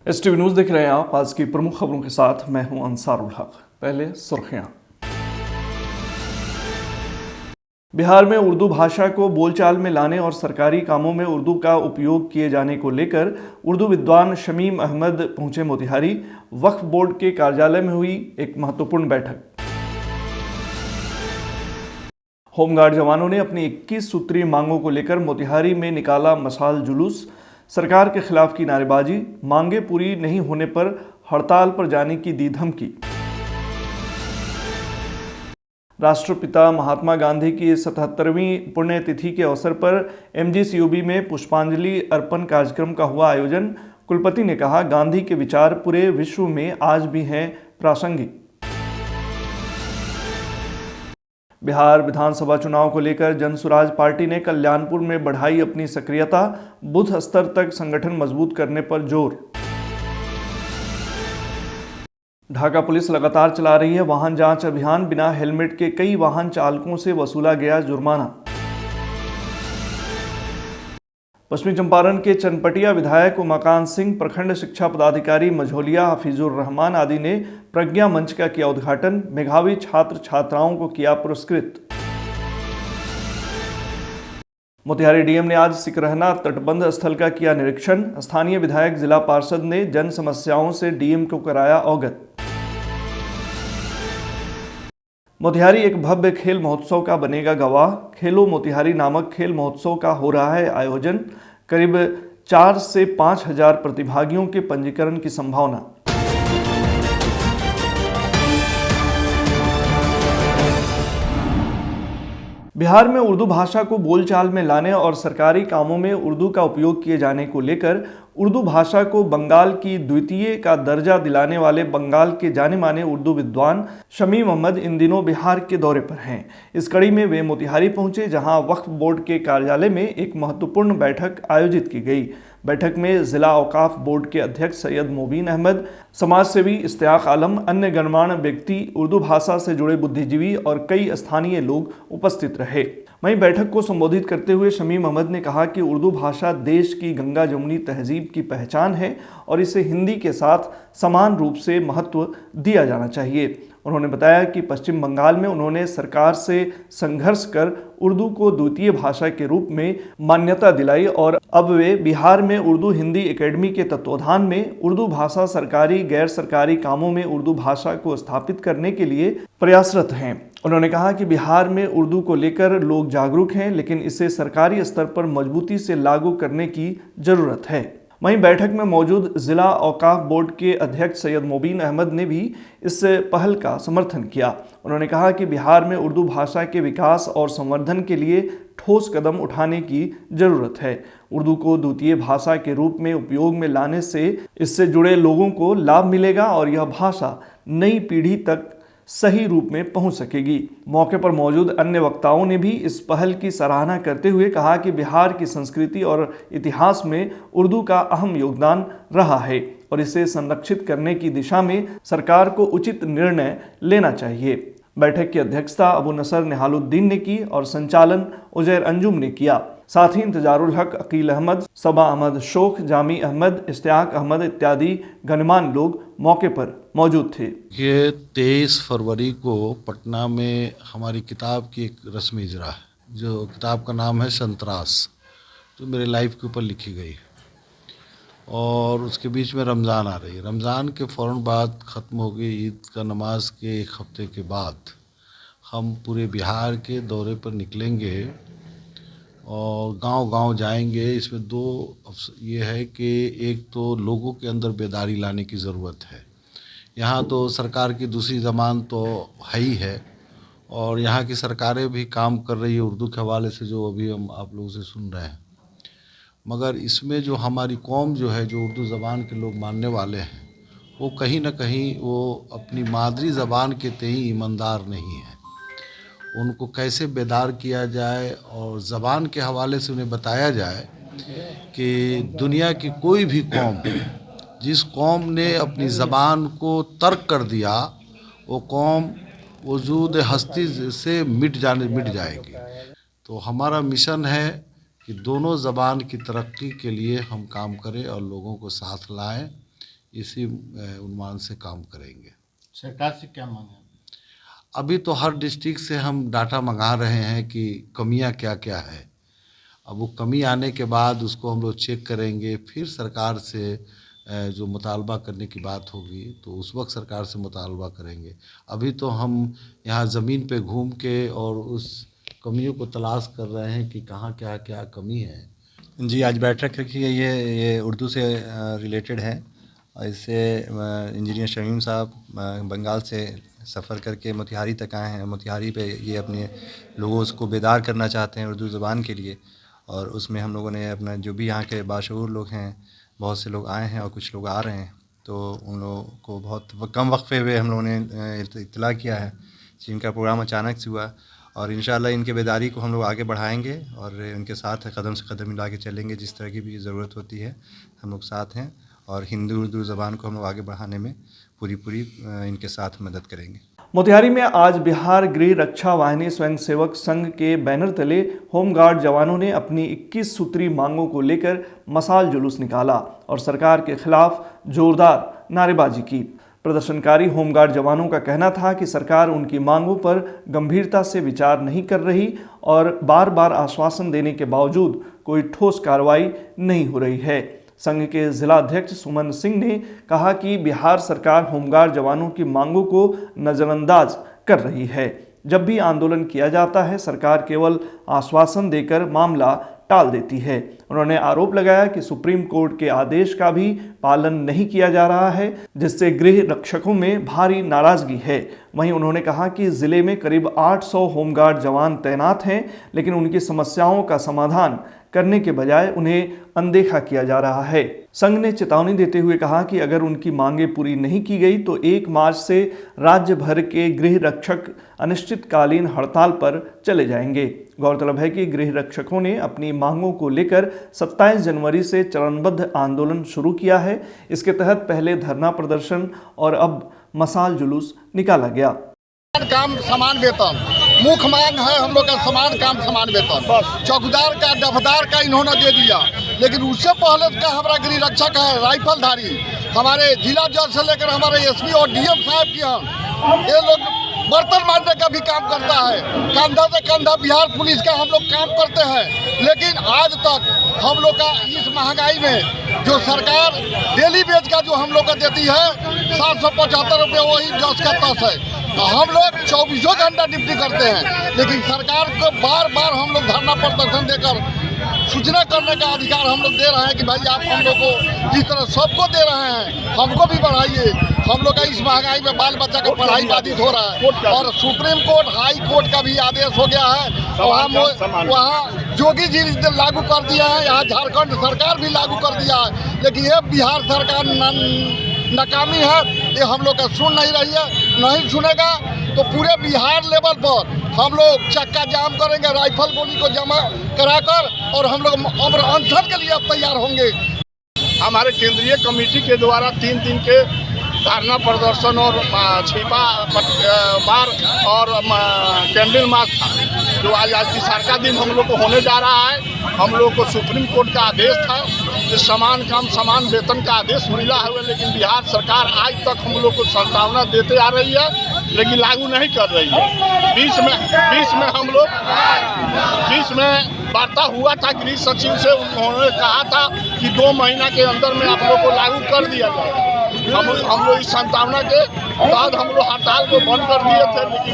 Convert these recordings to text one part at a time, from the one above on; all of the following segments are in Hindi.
STV न्यूज़ देख रहे हैं आप। आज की प्रमुख खबरों के साथ मैं हूं अंसारुल हक। पहले सुर्खियां। बिहार में उर्दू भाषा को बोलचाल में लाने और सरकारी कामों में उर्दू का उपयोग किए जाने को लेकर उर्दू विद्वान शमीम अहमद पहुंचे मोतिहारी। वक्फ बोर्ड के कार्यालय में हुई एक महत्वपूर्ण बैठक। होमगार्ड जवानों ने अपनी 21 सूत्रीय मांगों को लेकर मोतिहारी में निकाला मशाल जुलूस। सरकार के खिलाफ की नारेबाजी, मांगे पूरी नहीं होने पर हड़ताल पर जाने की दी धमकी। राष्ट्रपिता महात्मा गांधी की 77वीं पुण्यतिथि के अवसर पर MGCOB में पुष्पांजलि अर्पण कार्यक्रम का हुआ आयोजन। कुलपति ने कहा, गांधी के विचार पूरे विश्व में आज भी हैं प्रासंगिक। बिहार विधानसभा चुनाव को लेकर जनसुराज पार्टी ने कल्याणपुर में बढ़ाई अपनी सक्रियता, बूथ स्तर तक संगठन मजबूत करने पर जोर। ढाका पुलिस लगातार चला रही है वाहन जांच अभियान। बिना हेलमेट के कई वाहन चालकों से वसूला गया जुर्माना। पश्चिमी चंपारण के चनपटिया विधायक उमाकांत सिंह, प्रखंड शिक्षा पदाधिकारी मझौलिया हफीजुर रहमान आदि ने प्रज्ञा मंच का किया उद्घाटन। मेधावी छात्र छात्राओं को किया पुरस्कृत। मोतिहारी डीएम ने आज सिकरहना तटबंध स्थल का किया निरीक्षण। स्थानीय विधायक जिला पार्षद ने जन समस्याओं से डीएम को कराया अवगत। मोतिहारी एक भव्य खेल महोत्सव का बनेगा गवाह। खेलो मोतिहारी नामक खेल महोत्सव का हो रहा है आयोजन। करीब 4 से 5 हजार प्रतिभागियों के पंजीकरण की संभावना। बिहार में उर्दू भाषा को बोलचाल में लाने और सरकारी कामों में उर्दू का उपयोग किए जाने को लेकर उर्दू भाषा को बंगाल की द्वितीय का दर्जा दिलाने वाले बंगाल के जाने माने उर्दू विद्वान शमीम अहमद इन दिनों बिहार के दौरे पर हैं। इस कड़ी में वे मोतिहारी पहुंचे, जहां वक्फ बोर्ड के कार्यालय में एक महत्वपूर्ण बैठक आयोजित की गई। बैठक में जिला औकाफ बोर्ड के अध्यक्ष सैयद मोबीन अहमद, समाज सेवी इश्तियाक आलम, अन्य गणमान्य व्यक्ति, उर्दू भाषा से जुड़े बुद्धिजीवी और कई स्थानीय लोग उपस्थित रहे। वहीं बैठक को संबोधित करते हुए शमीम अहमद ने कहा कि उर्दू भाषा देश की गंगा जमुनी तहजीब की पहचान है और इसे हिंदी के साथ समान रूप से महत्व दिया जाना चाहिए। उन्होंने बताया कि पश्चिम बंगाल में उन्होंने सरकार से संघर्ष कर उर्दू को द्वितीय भाषा के रूप में मान्यता दिलाई और अब वे बिहार में उर्दू हिंदी एकेडमी के तत्वाधान में उर्दू भाषा सरकारी गैर सरकारी कामों में उर्दू भाषा को स्थापित करने के लिए प्रयासरत हैं। उन्होंने कहा कि बिहार में उर्दू को लेकर लोग जागरूक हैं, लेकिन इसे सरकारी स्तर पर मजबूती से लागू करने की जरूरत है। वहीं बैठक में मौजूद जिला औकाफ बोर्ड के अध्यक्ष सैयद मोबीन अहमद ने भी इस पहल का समर्थन किया। उन्होंने कहा कि बिहार में उर्दू भाषा के विकास और संवर्धन के लिए ठोस कदम उठाने की जरूरत है। उर्दू को द्वितीय भाषा के रूप में उपयोग में लाने से इससे जुड़े लोगों को लाभ मिलेगा और यह भाषा नई पीढ़ी तक सही रूप में पहुंच सकेगी। मौके पर मौजूद अन्य वक्ताओं ने भी इस पहल की सराहना करते हुए कहा कि बिहार की संस्कृति और इतिहास में उर्दू का अहम योगदान रहा है और इसे संरक्षित करने की दिशा में सरकार को उचित निर्णय लेना चाहिए। बैठक की अध्यक्षता अबू नसर निहालुद्दीन ने की और संचालन उजैर अंजुम ने किया। साथ ही इंतजारुल हक, अकील अहमद, सबा अहमद शोख, जामी अहमद, इश्तियाक अहमद इत्यादि गणमान्य लोग मौके पर मौजूद थे। ये 23 फरवरी को पटना में हमारी किताब की एक रस्मी इजरा है, जो किताब का नाम है संतरास, जो मेरे लाइफ के ऊपर लिखी गई और उसके बीच में रमज़ान आ रही है। रमज़ान के फ़ौरन बाद ख़त्म हो गई ईद का नमाज के एक हफ्ते के बाद हम पूरे बिहार के दौरे पर निकलेंगे और गांव-गांव जाएंगे। इसमें 2 ये है कि एक तो लोगों के अंदर बेदारी लाने की ज़रूरत है। यहाँ तो सरकार की दूसरी ज़बान तो है ही है और यहाँ की सरकारें भी काम कर रही है उर्दू के हवाले से, जो अभी हम आप लोगों से सुन रहे हैं। मगर इसमें जो हमारी कौम जो है, जो उर्दू ज़बान के लोग मानने वाले हैं, वो कहीं ना कहीं वो अपनी मादरी ज़बान के तई ईमानदार नहीं है। उनको कैसे बेदार किया जाए और ज़बान के हवाले से उन्हें बताया जाए कि दुनिया की कोई भी कौम, जिस कौम ने अपनी ज़बान को तर्क कर दिया, वो कौम वजूद हस्ती से मिट जाएगी। तो हमारा मिशन है कि दोनों ज़बान की तरक्की के लिए हम काम करें और लोगों को साथ लाएं। इसी उन्मान से काम करेंगे। सरकार से क्या मांग है? अभी तो हर डिस्ट्रिक्ट से हम डाटा मंगा रहे हैं कि कमियां क्या क्या है। अब वो कमी आने के बाद उसको हम लोग चेक करेंगे, फिर सरकार से जो मुतालबा करने की बात होगी तो उस वक्त सरकार से मुतालबा करेंगे। अभी तो हम यहाँ ज़मीन पे घूम के और उस कमियों को तलाश कर रहे हैं कि कहाँ क्या क्या कमी है। जी, आज बैठक रखी गई है, ये उर्दू से रिलेटेड है। और इससे इंजीनियर शमीम साहब बंगाल से सफ़र करके मोतिहारी तक आए हैं। मोतिहारी पे ये अपने लोगों को बेदार करना चाहते हैं उर्दू ज़बान के लिए, और उसमें हम लोगों ने अपना जो भी यहाँ के बाशऊर लोग हैं, बहुत से लोग आए हैं और कुछ लोग आ रहे हैं, तो उन लोगों को बहुत कम वक्फे हुए हम लोगों ने इत्तला किया है। जिनका प्रोग्राम अचानक से हुआ, और इंशाअल्लाह इनके बेदारी को हम लोग आगे बढ़ाएंगे और उनके साथ कदम से कदम मिला के चलेंगे। जिस तरह की भी ज़रूरत होती है हम लोग साथ हैं, और हिंदी उर्दू ज़बान को हम लोग आगे बढ़ाने में पूरी इनके साथ मदद करेंगे। मोतिहारी में आज बिहार गृह रक्षा वाहिनी स्वयंसेवक संघ के बैनर तले होमगार्ड जवानों ने अपनी 21 सूत्री मांगों को लेकर मशाल जुलूस निकाला और सरकार के खिलाफ जोरदार नारेबाजी की। प्रदर्शनकारी होमगार्ड जवानों का कहना था कि सरकार उनकी मांगों पर गंभीरता से विचार नहीं कर रही और बार बार आश्वासन देने के बावजूद कोई ठोस कार्रवाई नहीं हो रही है। संघ के जिला अध्यक्ष सुमन सिंह ने कहा कि बिहार सरकार होमगार्ड जवानों की मांगों को नज़रअंदाज कर रही है। जब भी आंदोलन किया जाता है, सरकार केवल आश्वासन देकर मामला टाल देती है। उन्होंने आरोप लगाया कि सुप्रीम कोर्ट के आदेश का भी पालन नहीं किया जा रहा है, जिससे गृह रक्षकों में भारी नाराजगी है। वहीं उन्होंने कहा कि जिले में करीब 800 होमगार्ड जवान तैनात हैं, लेकिन उनकी समस्याओं का समाधान करने के बजाय उन्हें अनदेखा किया जा रहा है। संघ ने चेतावनी देते हुए कहा कि अगर उनकी मांगें पूरी नहीं की गई तो 1 मार्च से राज्य भर के गृह रक्षक अनिश्चितकालीन हड़ताल पर चले जाएंगे। गौरतलब है कि गृह रक्षकों ने अपनी मांगों को लेकर 27 जनवरी से चरणबद्ध आंदोलन शुरू किया है। इसके तहत पहले धरना प्रदर्शन और अब मशाल जुलूस निकाला गया। काम समान वेतन मुख्य मांग है हम लोग का, समान काम समान वेतन। चौकीदार का डफदार का इन्होंने दे दिया, लेकिन उससे पहले का हमारा गृह रक्षक है राइफलधारी, हमारे जिला जज से लेकर हमारे एसपी और डीएम साहब की हम ये लोग बर्तन मारने का भी काम करता है। कंधा से कंधा बिहार पुलिस का हम लोग काम करते हैं, लेकिन आज तक हम लोग का इस महंगाई में जो सरकार डेली वेज का जो हम लोग का देती है 775 रुपये, वही 10 का 10 है। हम लोग 24 घंटा ड्यूटी करते हैं, लेकिन सरकार को बार बार हम लोग धरना प्रदर्शन देकर सूचना करने का अधिकार हम लोग दे रहे हैं कि भाई आप हम लोग को जिस तरह सबको दे रहे हैं हमको भी बढ़ाइए। हम लोग का इस महंगाई में बाल बच्चा का पढ़ाई बाधित हो रहा है, और सुप्रीम कोर्ट हाई कोर्ट का भी आदेश हो गया है। वहाँ जोगी जी लागू कर दिया है, यहाँ झारखंड सरकार भी लागू कर दिया है, लेकिन ये बिहार सरकार नाकामी है, ये हम लोग का सुन नहीं रही है। नहीं सुनेगा तो पूरे बिहार लेवल पर हम लोग चक्का जाम करेंगे, राइफल गोली को जमा कराकर, और हम लोग अनशन के लिए अब तैयार होंगे। हमारे केंद्रीय कमेटी के द्वारा 3 दिन के धरना प्रदर्शन और छिपा बार और कैंडल मार्च था, जो आज तीसरा दिन हम लोग को होने जा रहा है। हम लोग को सुप्रीम कोर्ट का आदेश था कि समान काम समान वेतन का आदेश मिला है, लेकिन बिहार सरकार आज तक हम लोग को संभावना देते आ रही है, लेकिन लागू नहीं कर रही है। बीच में वार्ता हुआ था गृह सचिव से, उन्होंने कहा था कि 2 महीना के अंदर में आप लोग को लागू कर दिया जाएगा। हम लोग इस संभावना के बाद हम लोग हड़ताल को बंद कर दिए थे, लेकिन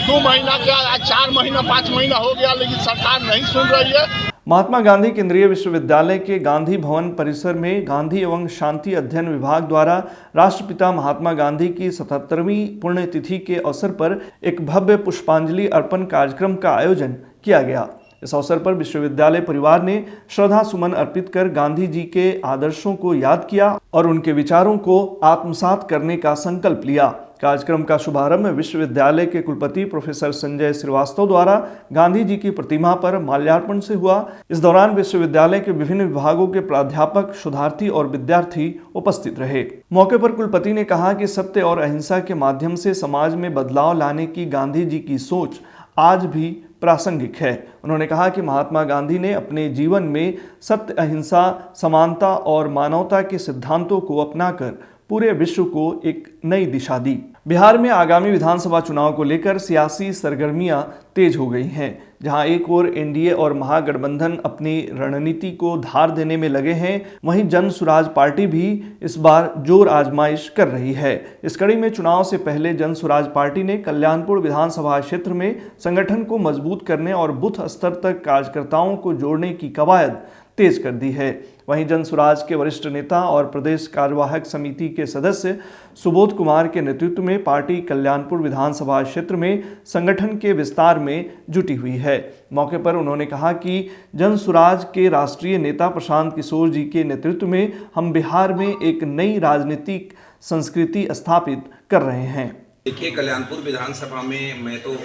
2 महीना का आज 4 महीना 5 महीना हो गया, लेकिन सरकार नहीं सुन रही है। महात्मा गांधी केंद्रीय विश्वविद्यालय के गांधी भवन परिसर में गांधी एवं शांति अध्ययन विभाग द्वारा राष्ट्रपिता महात्मा गांधी की 77वीं पुण्यतिथि के अवसर पर एक भव्य पुष्पांजलि अर्पण कार्यक्रम का आयोजन किया गया। इस अवसर पर विश्वविद्यालय परिवार ने श्रद्धा सुमन अर्पित कर गांधी जी के आदर्शों को याद किया और उनके विचारों को आत्मसात करने का संकल्प लिया। कार्यक्रम का शुभारंभ विश्वविद्यालय के कुलपति प्रोफेसर संजय श्रीवास्तव द्वारा गांधी जी की प्रतिमा पर माल्यार्पण से हुआ। इस दौरान विश्वविद्यालय के विभिन्न विभागों के प्राध्यापक, शोधार्थी और विद्यार्थी उपस्थित रहे। मौके पर कुलपति ने कहा कि सत्य और अहिंसा के माध्यम से समाज में बदलाव लाने की गांधी जी की सोच आज भी प्रासंगिक है। उन्होंने कहा कि महात्मा गांधी ने अपने जीवन में सत्य, अहिंसा, समानता और मानवता के सिद्धांतों को अपनाकर पूरे विश्व को एक नई दिशा दी। बिहार में आगामी विधानसभा चुनाव को लेकर सियासी सरगर्मियां तेज हो गई हैं। जहां एक ओर एनडीए और महागठबंधन अपनी रणनीति को धार देने में लगे हैं, वहीं जन सुराज पार्टी भी इस बार जोर आजमाइश कर रही है। इस कड़ी में चुनाव से पहले जन सुराज पार्टी ने कल्याणपुर विधानसभा क्षेत्र में संगठन को मजबूत करने और बूथ स्तर तक कार्यकर्ताओं को जोड़ने की कवायद तेज कर दी है। वहीं जन सुराज के वरिष्ठ नेता और प्रदेश कार्यवाहक समिति के सदस्य सुबोध कुमार के नेतृत्व में पार्टी कल्याणपुर विधानसभा क्षेत्र में संगठन के विस्तार में जुटी हुई है। मौके पर उन्होंने कहा कि जन सुराज के राष्ट्रीय नेता प्रशांत किशोर जी के नेतृत्व में हम बिहार में एक नई राजनीतिक संस्कृति स्थापित कर रहे हैं। देखिए, कल्याणपुर विधानसभा में मैं तो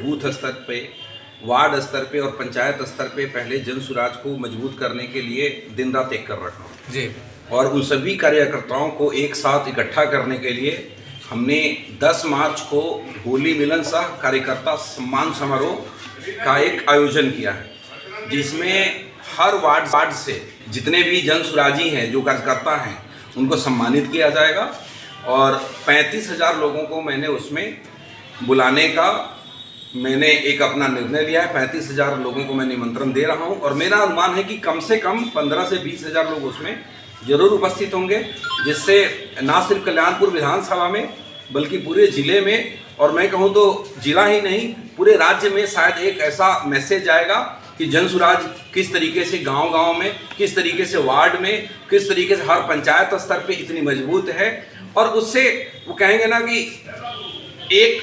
बूथ स्तर पे, वार्ड स्तर पे और पंचायत स्तर पे पहले जन सुराज को मजबूत करने के लिए दिन रात एक कर रखा हूँ जी। और उन सभी कार्यकर्ताओं को एक साथ इकट्ठा करने के लिए हमने 10 मार्च को होली मिलन सह कार्यकर्ता सम्मान समारोह का एक आयोजन किया है, जिसमें हर वार्ड से जितने भी जन सुराजी हैं, जो कार्यकर्ता हैं, उनको सम्मानित किया जाएगा। और 35,000 लोगों को मैंने उसमें बुलाने का मैंने एक अपना निर्णय लिया है। 35,000 लोगों को मैं निमंत्रण दे रहा हूं और मेरा अनुमान है कि कम से कम 15 से 20,000 लोग उसमें जरूर उपस्थित होंगे, जिससे ना सिर्फ कल्याणपुर विधानसभा में बल्कि पूरे जिले में, और मैं कहूं तो जिला ही नहीं पूरे राज्य में शायद एक ऐसा मैसेज आएगा कि जन सुराज किस तरीके से गांव-गांव में, किस तरीके से वार्ड में, किस तरीके से हर पंचायत स्तर पे इतनी मजबूत है। और उससे वो कहेंगे ना कि एक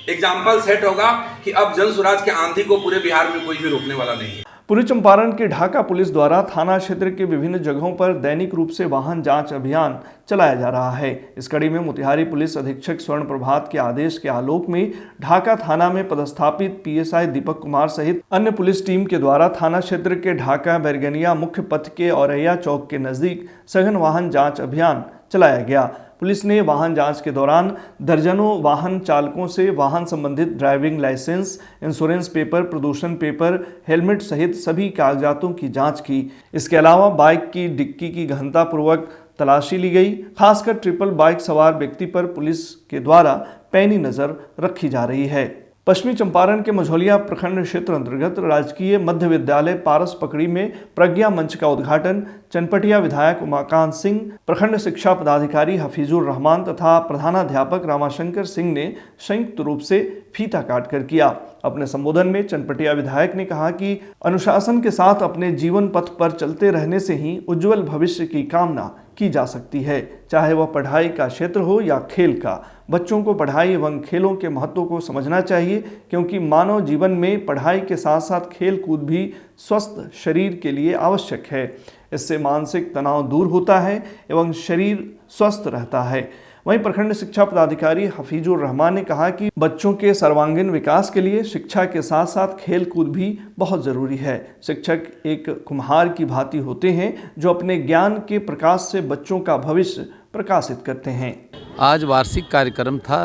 एग्जाम्पल सेट होगा कि अब जन सुराज के आंधी को पूरे बिहार में कोई भी रोकने वाला नहीं है। पूर्वी चंपारण के ढाका पुलिस द्वारा थाना क्षेत्र के विभिन्न जगहों पर दैनिक रूप से वाहन जांच अभियान चलाया जा रहा है। इस कड़ी में मोतिहारी पुलिस अधीक्षक स्वर्ण प्रभात के आदेश के आलोक में ढाका थाना में पदस्थापित पीएसआई दीपक कुमार सहित अन्य पुलिस टीम के द्वारा थाना क्षेत्र के ढाका बैरगनिया मुख्य पथ के औरैया चौक के नजदीक सघन वाहन जाँच अभियान चलाया गया। पुलिस ने वाहन जांच के दौरान दर्जनों वाहन चालकों से वाहन संबंधित ड्राइविंग लाइसेंस, इंश्योरेंस पेपर, प्रदूषण पेपर, हेलमेट सहित सभी कागजातों की जांच की। इसके अलावा बाइक की डिक्की की गहनतापूर्वक तलाशी ली गई। खासकर ट्रिपल बाइक सवार व्यक्ति पर पुलिस के द्वारा पैनी नजर रखी जा रही है। पश्चिमी चंपारण के मझौलिया प्रखंड क्षेत्र अंतर्गत राजकीय मध्य विद्यालय पारस पकड़ी में प्रज्ञा मंच का उद्घाटन चनपटिया विधायक उमाकांत सिंह, प्रखंड शिक्षा पदाधिकारी हफीजुर रहमान तथा प्रधानाध्यापक रामाशंकर सिंह ने संयुक्त रूप से फीता काटकर किया। अपने संबोधन में चनपटिया विधायक ने कहा कि अनुशासन के साथ अपने जीवन पथ पर चलते रहने से ही उज्जवल भविष्य की कामना की जा सकती है, चाहे वह पढ़ाई का क्षेत्र हो या खेल का। बच्चों को पढ़ाई एवं खेलों के महत्व को समझना चाहिए, क्योंकि मानव जीवन में पढ़ाई के साथ साथ खेल कूद भी स्वस्थ शरीर के लिए आवश्यक है। इससे मानसिक तनाव दूर होता है एवं शरीर स्वस्थ रहता है। वहीं प्रखंड शिक्षा पदाधिकारी हफीजुर रहमान ने कहा कि बच्चों के सर्वांगीण विकास के लिए शिक्षा के साथ साथ खेल कूद भी बहुत ज़रूरी है। शिक्षक एक कुम्हार की भांति होते हैं जो अपने ज्ञान के प्रकाश से बच्चों का भविष्य प्रकाशित करते हैं। आज वार्षिक कार्यक्रम था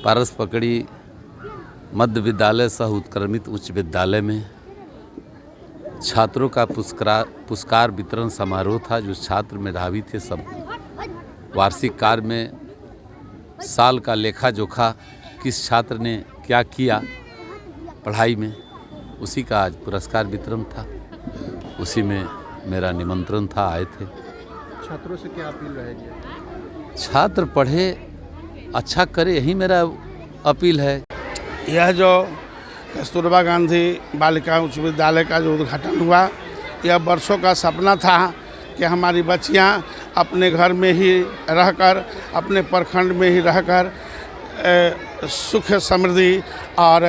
पारस पकड़ी मध्य विद्यालय सह उत्क्रमित उच्च विद्यालय में। छात्रों का पुरस्कार वितरण समारोह था। जो छात्र मेधावी थे सब वार्षिक कार्य में साल का लेखा जोखा किस छात्र ने क्या किया पढ़ाई में, उसी का आज पुरस्कार वितरण था। उसी में मेरा निमंत्रण था, आए थे। छात्रों से क्या अपील रहेगी? छात्र पढ़े, अच्छा करे, यही मेरा अपील है। यह जो कस्तूरबा गांधी बालिका उच्च विद्यालय का जो उद्घाटन हुआ, यह वर्षों का सपना था कि हमारी बच्चियां अपने घर में ही रहकर, अपने प्रखंड में ही रहकर सुख समृद्धि और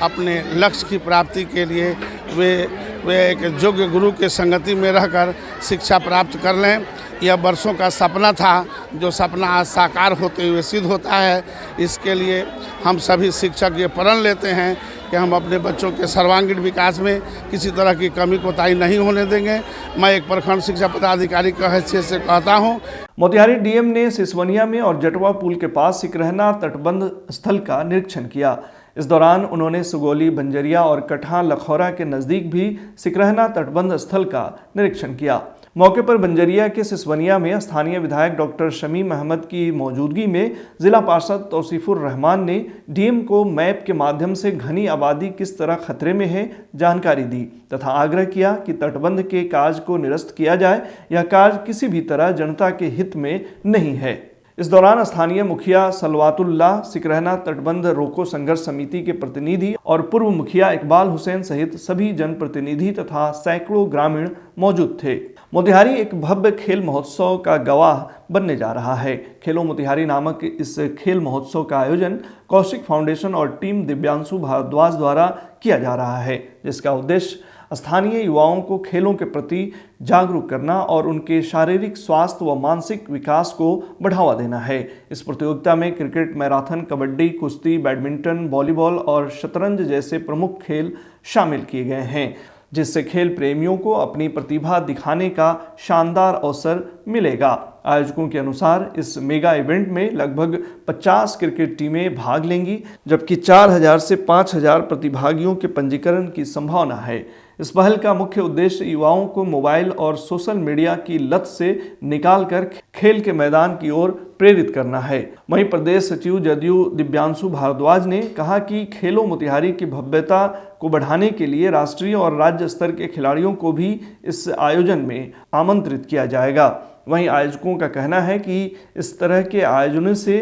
अपने लक्ष्य की प्राप्ति के लिए वे एक योग्य गुरु के संगति में रहकर शिक्षा प्राप्त कर लें। यह वर्षों का सपना था, जो सपना आज साकार होते हुए सिद्ध होता है। इसके लिए हम सभी शिक्षक ये प्रण लेते हैं कि हम अपने बच्चों के सर्वांगीण विकास में किसी तरह की कमी कोताही नहीं होने देंगे। मैं एक प्रखंड शिक्षा पदाधिकारी की हैसियत से कहता हूं। मोतिहारी डीएम ने सिसवनिया में और जटवा पुल के पास सिकरहना तटबंध स्थल का निरीक्षण किया। इस दौरान उन्होंने सुगौली, बंजरिया और कटहा लखौरा के नज़दीक भी सिकरहना तटबंध स्थल का निरीक्षण किया। मौके पर बंजरिया के सिसवनिया में स्थानीय विधायक डॉक्टर शमीम अहमद की मौजूदगी में जिला पार्षद तौसीफुर रहमान ने डीएम को मैप के माध्यम से घनी आबादी किस तरह खतरे में है जानकारी दी तथा आग्रह किया कि तटबंध के कार्य को निरस्त किया जाए। यह कार्य किसी भी तरह जनता के हित में नहीं है। इस दौरान स्थानीय मुखिया सलवातुल्लाह, सिकरहना तटबंध रोको संघर्ष समिति के प्रतिनिधि और पूर्व मुखिया इकबाल हुसैन सहित सभी जनप्रतिनिधि तथा सैकड़ों ग्रामीण मौजूद थे। मोतिहारी एक भव्य खेल महोत्सव का गवाह बनने जा रहा है। खेलो मोतिहारी नामक इस खेल महोत्सव का आयोजन कौशिक फाउंडेशन और टीम दिव्यांशु भारद्वाज द्वारा किया जा रहा है, जिसका उद्देश्य स्थानीय युवाओं को खेलों के प्रति जागरूक करना और उनके शारीरिक स्वास्थ्य व मानसिक विकास को बढ़ावा देना है। इस प्रतियोगिता में क्रिकेट, मैराथन, कबड्डी, कुश्ती, बैडमिंटन, वॉलीबॉल और शतरंज जैसे प्रमुख खेल शामिल किए गए हैं, जिससे खेल प्रेमियों को अपनी प्रतिभा दिखाने का शानदार अवसर मिलेगा। आयोजकों के अनुसार इस मेगा इवेंट में लगभग 50 क्रिकेट टीमें भाग लेंगी, जबकि 4000 से 5000 प्रतिभागियों के पंजीकरण की संभावना है। इस पहल का मुख्य उद्देश्य युवाओं को मोबाइल और सोशल मीडिया की लत से निकालकर खेल के मैदान की ओर प्रेरित करना है। वहीं प्रदेश सचिव जदयू दिव्यांशु भारद्वाज ने कहा कि खेलो मोतिहारी की भव्यता को बढ़ाने के लिए राष्ट्रीय और राज्य स्तर के खिलाड़ियों को भी इस आयोजन में आमंत्रित किया जाएगा। वहीं आयोजकों का कहना है कि इस तरह के आयोजनों से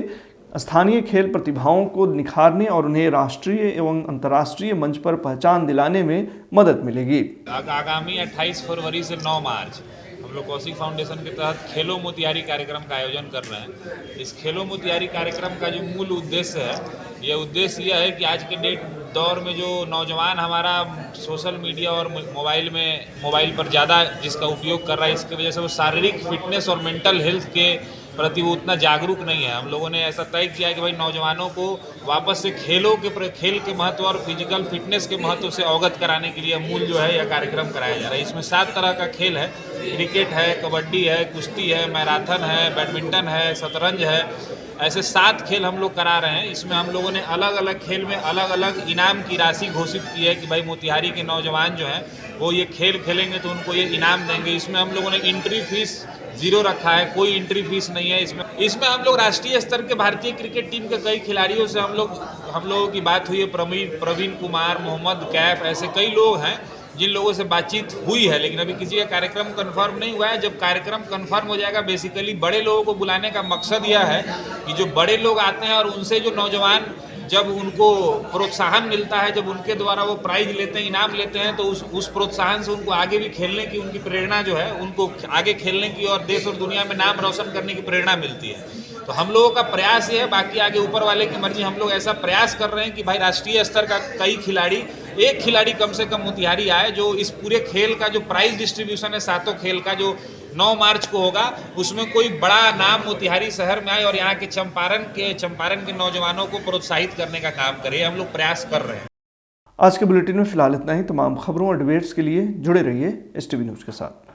स्थानीय खेल प्रतिभाओं को निखारने और उन्हें राष्ट्रीय एवं अंतर्राष्ट्रीय मंच पर पहचान दिलाने में मदद मिलेगी। आगामी 28 फरवरी से 9 मार्च हम लोग कौशिक फाउंडेशन के तहत खेलो मोतिहारी कार्यक्रम का आयोजन कर रहे हैं। इस खेलो मोतिहारी कार्यक्रम का जो मूल उद्देश्य है, यह है कि आज के दौर में जो नौजवान हमारा सोशल मीडिया और मोबाइल पर ज़्यादा जिसका उपयोग कर रहा है, इसकी वजह से वो शारीरिक फिटनेस और मेंटल हेल्थ के प्रति वो उतना जागरूक नहीं है। हम लोगों ने ऐसा तय किया कि भाई नौजवानों को वापस से खेल के महत्व और फिजिकल फिटनेस के महत्व से अवगत कराने के लिए मूल जो है यह कार्यक्रम कराया जा रहा है। इसमें 7 तरह का खेल है। क्रिकेट है, कबड्डी है, कुश्ती है, मैराथन है, बैडमिंटन है, शतरंज है। ऐसे 7 खेल हम लोग करा रहे हैं। इसमें हम लोगों ने अलग अलग खेल में अलग अलग इनाम की राशि घोषित की है कि भाई मोतिहारी के नौजवान जो हैं वो ये खेल खेलेंगे तो उनको ये इनाम देंगे। इसमें हम लोगों ने एंट्री फीस 0 रखा है, कोई एंट्री फीस नहीं है। इसमें हम लोग राष्ट्रीय स्तर के भारतीय क्रिकेट टीम के कई खिलाड़ियों से हम लोगों की बात हुई है। प्रवीण कुमार, मोहम्मद कैफ, ऐसे कई लोग हैं जिन लोगों से बातचीत हुई है, लेकिन अभी किसी का कार्यक्रम कंफर्म नहीं हुआ है। जब कार्यक्रम कंफर्म हो जाएगा, बेसिकली बड़े लोगों को बुलाने का मकसद यह है कि जो बड़े लोग आते हैं और उनसे जो नौजवान जब उनको प्रोत्साहन मिलता है, जब उनके द्वारा वो प्राइज लेते हैं, इनाम लेते हैं, तो उस प्रोत्साहन से उनको आगे भी खेलने की उनकी प्रेरणा जो है, उनको आगे खेलने की और देश और दुनिया में नाम रोशन करने की प्रेरणा मिलती है। तो हम लोगों का प्रयास ये है, बाकी आगे ऊपर वाले की मर्जी। हम लोग ऐसा प्रयास कर रहे हैं कि भाई राष्ट्रीय स्तर का कई खिलाड़ी, एक खिलाड़ी कम से कम मोतिहारी आए, जो इस पूरे खेल का जो प्राइज डिस्ट्रीब्यूशन है 7 खेल का, जो 9 मार्च को होगा, उसमें कोई बड़ा नाम मोतिहारी शहर में आए और यहाँ के चंपारण के नौजवानों को प्रोत्साहित करने का काम करे। हम लोग प्रयास कर रहे हैं। आज के बुलेटिन में फिलहाल इतना ही। तमाम खबरों और डिबेट्स के लिए जुड़े रहिए STV न्यूज़ के साथ।